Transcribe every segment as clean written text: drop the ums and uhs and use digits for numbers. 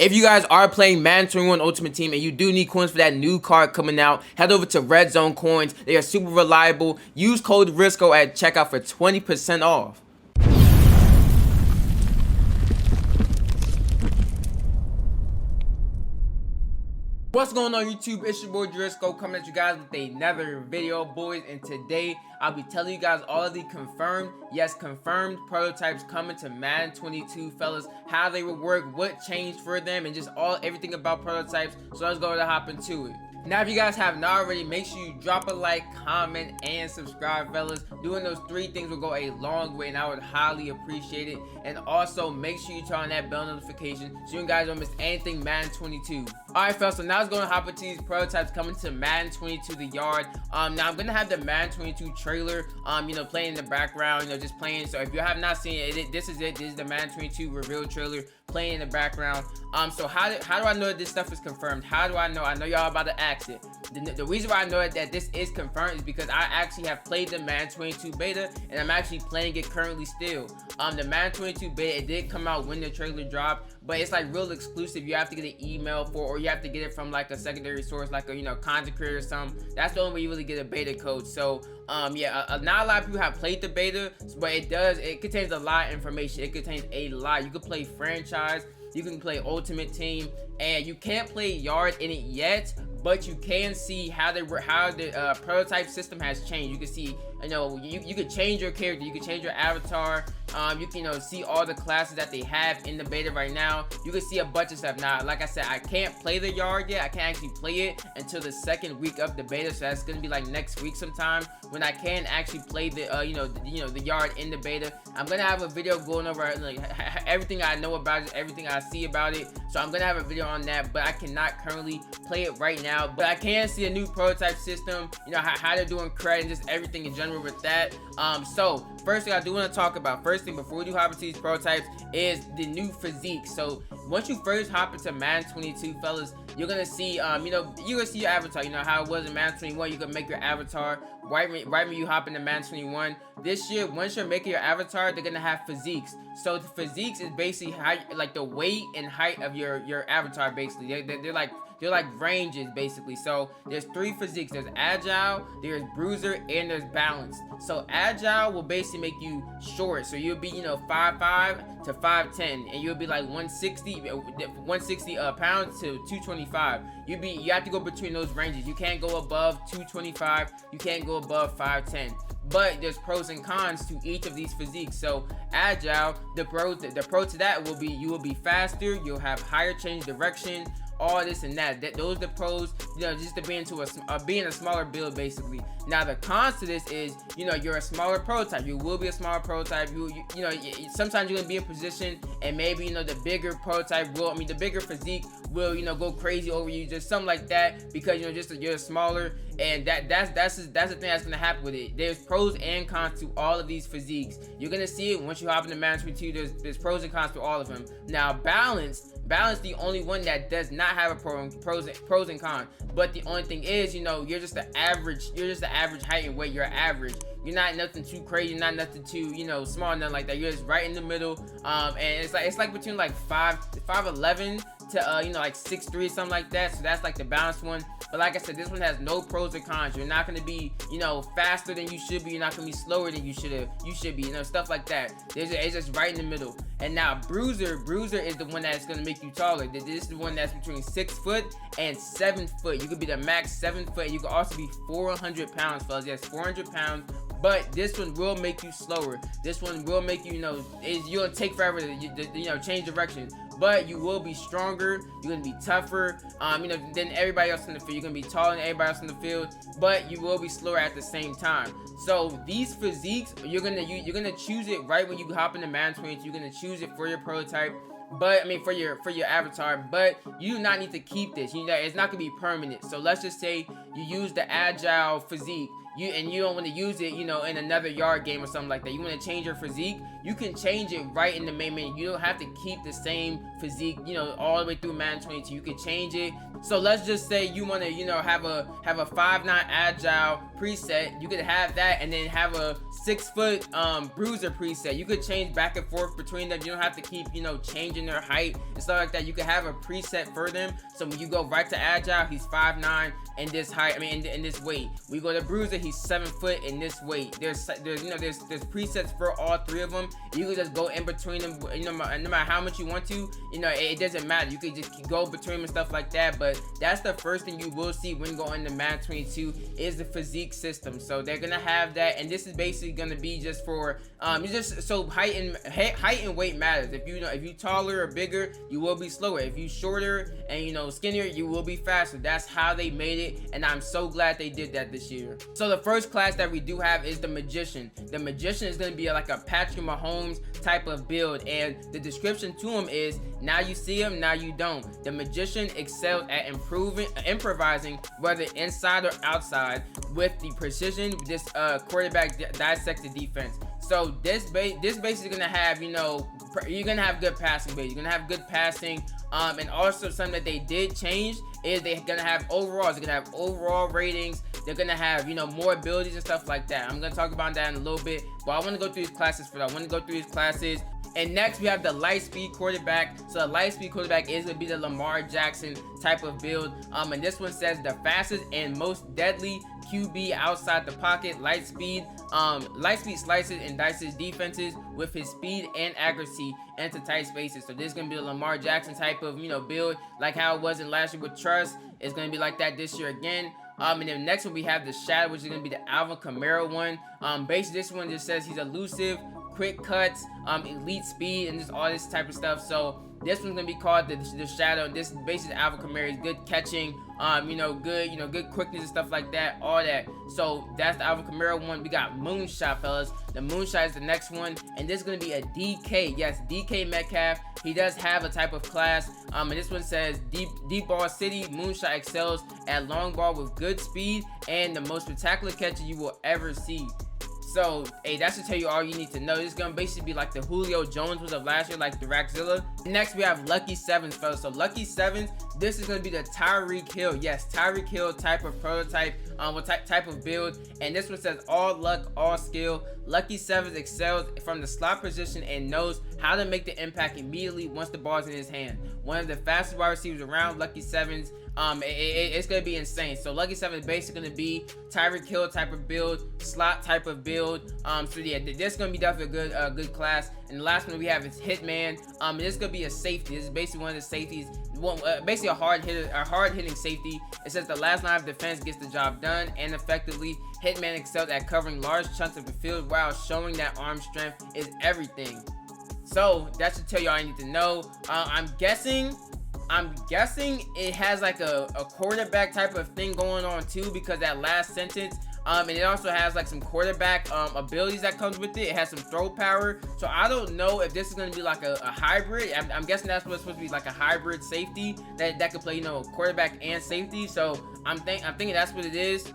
If you guys are playing Madden 21 Ultimate Team and you do need coins for that new card coming out, head over to Red Zone Coins. They are super reliable. Use code Jurisco at checkout for 20% off. What's going on YouTube? It's your boy Jurisco coming at you guys with another video, boys, and today I'll be telling you guys all of the confirmed prototypes coming to Madden 22, fellas, how they will work, what changed for them, and just everything about prototypes. So let's go ahead and hop into it. Now, if you guys have not already, make sure you drop a like, comment, and subscribe, fellas. Doing those three things will go a long way, and I would highly appreciate it. And also, make sure you turn on that bell notification so you guys don't miss anything Madden 22. Alright, fellas, so now let's go and hop into these prototypes coming to Madden 22 The Yard. Now I'm gonna have the Madden 22 trailer, playing in the background, just playing. So if you have not seen it, this is it. This is the Madden 22 reveal trailer playing in the background. So how do I know that this stuff is confirmed? How do I know? I know y'all about to ask it. The reason why I know that this is confirmed is because I actually have played the Madden 22 beta, and I'm actually playing it currently still. The Madden 22 beta, it did come out when the trailer dropped, but it's like real exclusive. You have to get an email for, or you have to get it from like a secondary source, like a content creator or something. That's the only way you really get a beta code. So yeah, not a lot of people have played the beta, but it contains a lot of information. It contains a lot. You can play franchise, you can play ultimate team, and you can't play yard in it yet, but you can see how the prototype system has changed. You can see, you can change your character, you can change your avatar. You can see all the classes that they have in the beta right now. You can see a bunch of stuff. Now, like I said, I can't play the yard yet. I can't actually play it until the second week of the beta, so that's gonna be like next week sometime when I can actually play the the yard in the beta. I'm gonna have a video going over like everything I know about it, everything I see about it. So I'm gonna have a video on that, but I cannot currently play it right now. But I can see a new prototype system, how they're doing Cred and just everything in general with that. So first thing I do want to talk about, before we do hop into these prototypes, is the new Physiques. So once you first hop into Madden 22, fellas, you're gonna see you're gonna see your avatar. How it was in Madden 21. You can make your avatar right when you hop into Madden 21. This year, once you're making your avatar, they're gonna have Physiques. So the Physiques is basically like the weight and height of your avatar. Basically, they're like ranges basically. So there's three Physiques. There's agile, there's bruiser, and there's balanced. So agile will basically make you short. So you'll be 5'5" to 5'10", and you'll be like 160 pounds to 225. You have to go between those ranges. You can't go above 225. You can't go above 5'10". But there's pros and cons to each of these Physiques. So agile, the pro to that will be you will be faster, you'll have higher change direction, all this and that. Those are the pros, just to being a smaller build basically. Now the cons to this is, you're a smaller prototype. You will be a smaller prototype. Sometimes you're gonna be in position, and maybe the bigger prototype will, the bigger Physique will, go crazy over you, just something like that, because you're smaller, and that's the thing that's gonna happen with it. There's pros and cons to all of these Physiques. You're gonna see it once you hop into Madden 22. There's pros and cons to all of them. Now balance, the only one that does not have a pros and cons. But the only thing is, you're just the average height and weight. You're average. You're not nothing too crazy. You're not nothing too small, nothing like that. You're just right in the middle. And it's like between like 5'11" to like 6'3", something like that. So that's like the balanced one. But like I said, this one has no pros or cons. You're not gonna be faster than you should be. You're not gonna be slower than you should be. Stuff like that. It's just right in the middle. And now bruiser is the one that's gonna make you taller. This is the one that's between 6 foot and 7 foot. You could be the max 7 foot. You could also be 400 pounds, fellas. Yes, 400 pounds. But this one will make you slower. This one will make you, you'll take forever to change direction. But you will be stronger. You're gonna be tougher, than everybody else in the field. You're gonna be taller than everybody else in the field, but you will be slower at the same time. So these Physiques, you're gonna choose it right when you hop into Madden 22. You're gonna choose it for your prototype. But for your avatar, but you do not need to keep this. It's not gonna be permanent. So let's just say you use the agile Physique. You don't want to use it, in another yard game or something like that. You want to change your Physique. you can change it right in the main menu. You don't have to keep the same physique, you know, all the way through Madden 22. You can change it. So let's just say you want to, you know, have a 5'9" agile preset. You could have that, and then have a 6-foot bruiser preset. You could change back and forth between them. You don't have to keep, you know, changing their height and stuff like that. You could have a preset for them. So when you go right to agile, he's 5'9" in this height. I mean, in this weight. We go to bruiser, he's 7 foot in this weight. There's you know, there's presets for all three of them. You can just go in between them. You know, no matter how much you want to. You know, it doesn't matter. You could just go between them and stuff like that. But that's the first thing you will see when going to Madden 22 is the physique system. So they're gonna have that, and this is basically gonna be just for just so height and weight matters. If you taller or bigger, you will be slower. If you shorter and, you know, skinnier, you will be faster. That's how they made it, and I'm so glad they did that this year. So the first class that we do have is the Magician. The Magician is gonna be like a Patrick Mahomes type of build, and the description to him is, now you see him, now you don't. The Magician excels at improvising, whether inside or outside, with the precision this quarterback dissected defense. So this basically gonna have, you know, you're gonna have good passing, but you're gonna have good passing. And also something that they did change is they're gonna have overalls. They're gonna have overall ratings. They're gonna have, you know, more abilities and stuff like that. I'm gonna talk about that in a little bit, but I want to go through these classes for that. I want to go through these classes. And next we have the light speed quarterback. So the light speed quarterback is gonna be the Lamar Jackson type of build. And this one says the fastest and most deadly QB outside the pocket. Light speed slices and dices defenses with his speed and accuracy into tight spaces. So this is gonna be the Lamar Jackson type of, you know, build, like how it was in last year with Trust. It's gonna be like that this year again. And then next one we have the Shadow, which is gonna be the Alvin Kamara one. Basically this one just says he's elusive, quick cuts, elite speed, and just all this type of stuff. So this one's gonna be called the Shadow. This is basically Alvin Kamara. He's good catching, good quickness and stuff like that, all that. So that's the Alvin Kamara one. We got Moonshot, fellas. The Moonshot is the next one, and this is gonna be a DK. Yes, DK Metcalf. He does have a type of class. And this one says deep ball city. Moonshot excels at long ball with good speed and the most spectacular catches you will ever see. So, hey, that should tell you all you need to know. This is gonna basically be like the Julio Jones was of last year, like the Raxzilla. Next, we have Lucky Sevens, fellas. So, Lucky Sevens, this is gonna be the Tyreek Hill. Yes, Tyreek Hill type of prototype, type of build. And this one says all luck, all skill. Lucky Sevens excels from the slot position and knows how to make the impact immediately once the ball's in his hand. One of the fastest wide receivers around. Lucky Sevens. It's gonna be insane. So Lucky Seven is basically gonna be Tyreek Hill type of build, slot type of build. So yeah, this is gonna be definitely a good class. And the last one we have is Hitman. This is gonna be a safety. This is basically one of the safeties. Basically a hard hitting safety. It says the last line of defense gets the job done and effectively. Hitman excels at covering large chunks of the field while showing that arm strength is everything. So that should tell you all I need to know. I'm guessing it has like a quarterback type of thing going on too, because that last sentence, and it also has like some quarterback abilities that comes with it. It has some throw power. So I don't know if this is going to be like a hybrid. I'm guessing that's what's supposed to be, like a hybrid safety that could play, you know, quarterback and safety. So I'm thinking that's what it is.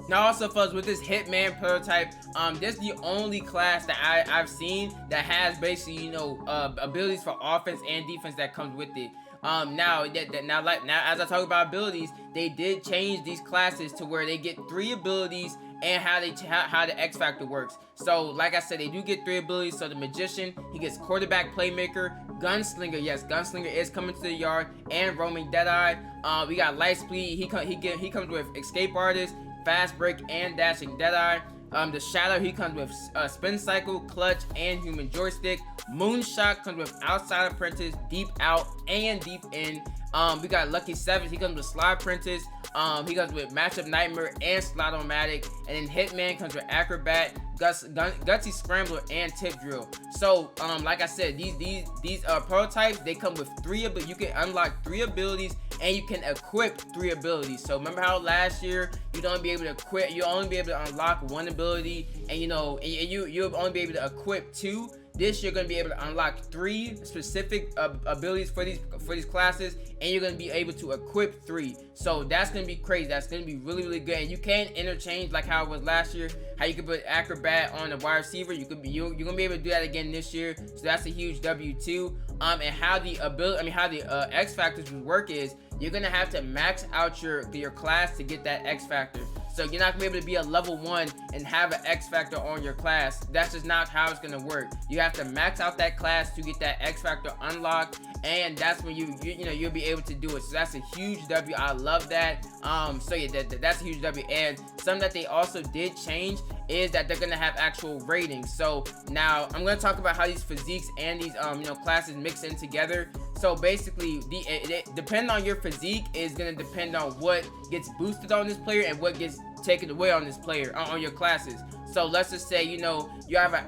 Now also, fellas, with this Hitman Prototype, this is the only class that I've seen that has basically, you know, abilities for offense and defense that comes with it. Now as I talk about abilities, they did change these classes to where they get 3 abilities and how the X Factor works. So like I said, they do get 3 abilities. So the Magician, he gets quarterback, playmaker, gunslinger. Yes, gunslinger is coming to the yard, and roaming Deadeye. We got light speed. He comes with escape artist, fast break, and dashing Deadeye. The Shadow, he comes with spin cycle, clutch, and human joystick. Moonshot comes with outside apprentice, deep out, and deep in. We got Lucky Sevens, he comes with slide apprentice. He comes with matchup nightmare and slot-o-matic. And then Hitman comes with acrobat, gutsy scrambler, and tip drill. So like I said, these prototypes, they come with 3 abilities. You can unlock 3 abilities and you can equip 3 abilities. So remember how last year you'd only be able to equip, you only be able to unlock 1 ability, and you know, you'll only be able to equip 2. this you're gonna be able to unlock 3 specific abilities for these classes, and you're gonna be able to equip 3. So that's gonna be crazy. That's gonna be really, really good. And you can interchange like how it was last year, how you could put acrobat on the wide receiver. You're gonna be able to do that again this year. So that's a huge W too. And how the X factors would work is you're gonna have to max out your class to get that X factor. So you're not gonna be able to be a level 1 and have an X factor on your class. That's just not how it's gonna work. You have to max out that class to get that X factor unlocked, and that's when you'll be able to do it. So that's a huge W. I love that. So yeah, that's a huge W. And something that they also did change is that they're gonna have actual ratings. So now I'm gonna talk about how these physiques and these classes mix in together. So basically, depending on your physique is gonna depend on what gets boosted on this player and what gets taken away on this player on your classes. So let's just say you have a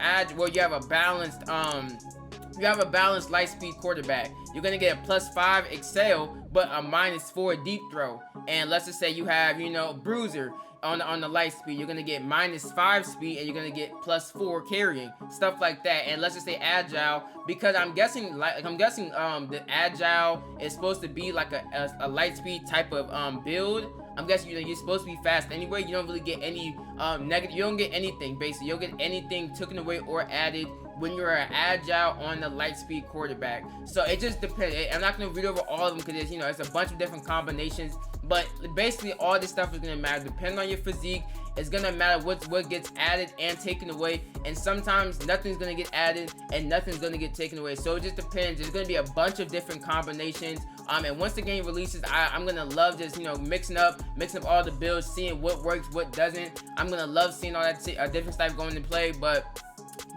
balanced light speed quarterback. You're gonna get a +5 excel but a -4 deep throw. And let's just say you have bruiser on the light speed, you're gonna get -5 speed and you're gonna get +4 carrying, stuff like that. And let's just say agile, because I'm guessing the agile is supposed to be like a light speed type of build. I'm guessing you're supposed to be fast anyway. You don't really get any negative. You don't get anything basically. You don't get anything taken away or added when you're an agile on the light speed quarterback. So it just depends. I'm not gonna read over all of them because it's a bunch of different combinations. But basically all this stuff is gonna matter depending on your physique. It's gonna matter what gets added and taken away, and sometimes nothing's gonna get added and nothing's gonna get taken away. So it just depends. There's gonna be a bunch of different combinations. And once the game releases, I'm gonna love just mixing up all the builds, seeing what works, what doesn't. I'm gonna love seeing all that different stuff going into play. But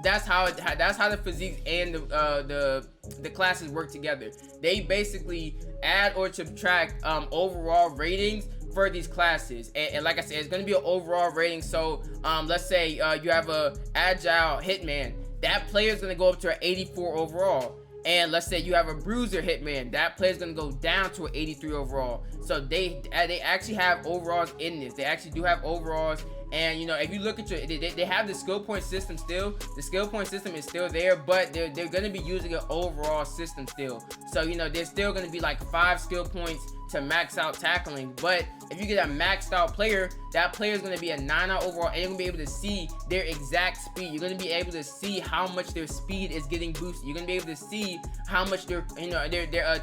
that's how the physiques and the classes work together. They basically add or subtract overall ratings for these classes, and like I said, it's going to be an overall rating. So let's say you have a agile hitman, that player is going to go up to an 84 overall. And let's say you have a bruiser hitman, that player is going to go down to an 83 overall. So they actually have overalls in this. They actually do have overalls. And if you look at they have the skill point system still. The skill point system is still there, but they're going to be using an overall system still. So there's still going to be like 5 skill points to max out tackling. But if you get a maxed out player, that player is going to be a 9-out overall, and you're going to be able to see their exact speed. You're going to be able to see how much their speed is getting boosted. You're going to be able to see how much their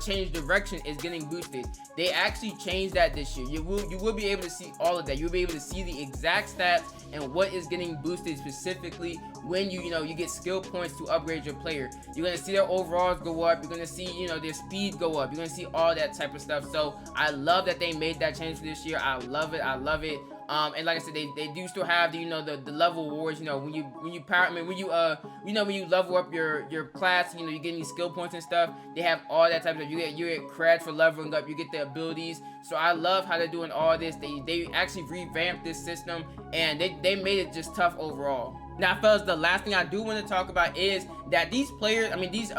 change direction is getting boosted. They actually changed that this year. You will be able to see all of that. You'll be able to see the exact stats and what is getting boosted specifically when you get skill points to upgrade your player. You're going to see their overalls go up. You're going to see their speed go up. You're going to see all that type of stuff. So I love that they made that change for this year. I love it. And like I said, they do still have the level awards. When you level up your class, you're getting these skill points and stuff. They have all that type of stuff. You get cred for leveling up. You get the abilities. So I love how they're doing all this. They actually revamped this system, and they made it just tough overall. Now, fellas, the last thing I do want to talk about is that these players, these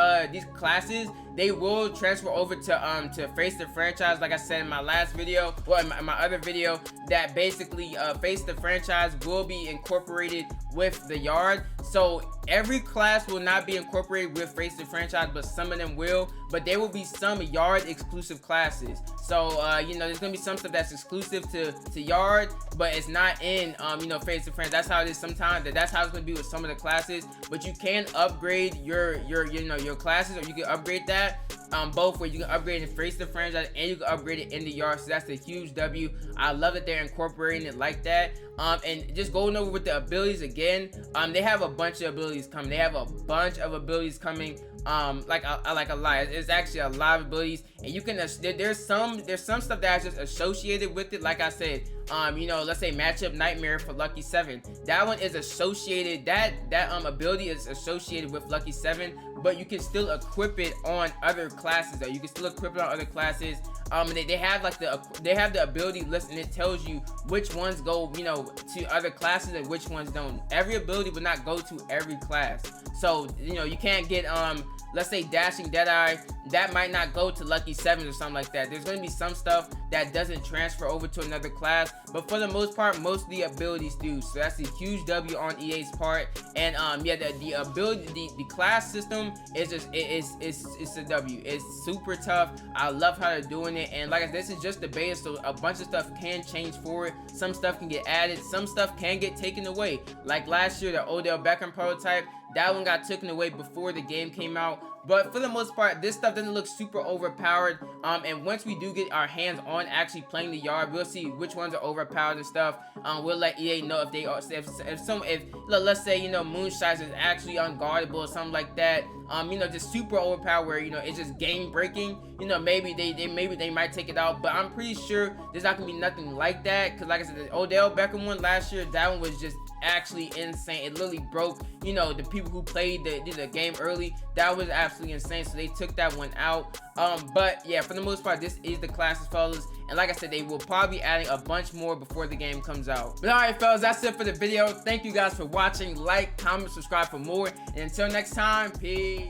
classes, they will transfer over to Face the Franchise. Like I said in my last video, or in my other video, that basically Face the Franchise will be incorporated with the yard. So every class will not be incorporated with Face the Franchise, but some of them will. But there will be some yard exclusive classes. So there's gonna be some stuff that's exclusive to yard, but it's not in Face the Franchise. That's how it is sometimes. That's how it's gonna be with some of the classes. But you can upgrade your classes, or you can upgrade that both ways. You can upgrade in Face the Franchise and you can upgrade it in the yard. So that's a huge W. I love that they're incorporating it like that. And just going over with the abilities again, they have a bunch of abilities coming. Like a lot. It's actually a lot of abilities, and you can there's some stuff that's just associated with it. Like I said, let's say matchup nightmare for Lucky 7. That one is associated. That ability is associated with Lucky 7, but you can still equip it on other classes. They have the ability list, and it tells you which ones go to other classes and which ones don't. Every ability will not go to every class. So you know, you can't get let's say Dashing Deadeye, that might not go to Lucky 7s or something like that. There's going to be some stuff that doesn't transfer over to another class, but for the most part, most of the abilities do. So that's a huge W on EA's part. And yeah, the ability, the class system is just it's a W. It's super tough. I love how they're doing it. And like I said, this is just the beta, so a bunch of stuff can change for it. Some stuff can get added, some stuff can get taken away. Like last year, the Odell Beckham prototype, that one got taken away before the game came out. But for the most part, this stuff doesn't look super overpowered. And once we do get our hands on actually playing the yard, we'll see which ones are overpowered and stuff. We'll let EA know if they are, if let's say, you know, Moonshot is actually unguardable or something like that. You know, just super overpowered where, you know, it's just game breaking. You know, maybe they might take it out, but I'm pretty sure there's not gonna be nothing like that. Cause like I said, the Odell Beckham one last year, that one was just actually insane. It literally broke, you know, the people who played the game early. That was absolutely insane, so they took that one out. But yeah, for the most part, this is the classes, fellas, and like I said, they will probably be adding a bunch more before the game comes out. But alright, fellas, that's it for the video. Thank you guys for watching. Like, comment, subscribe for more, and until next time, peace.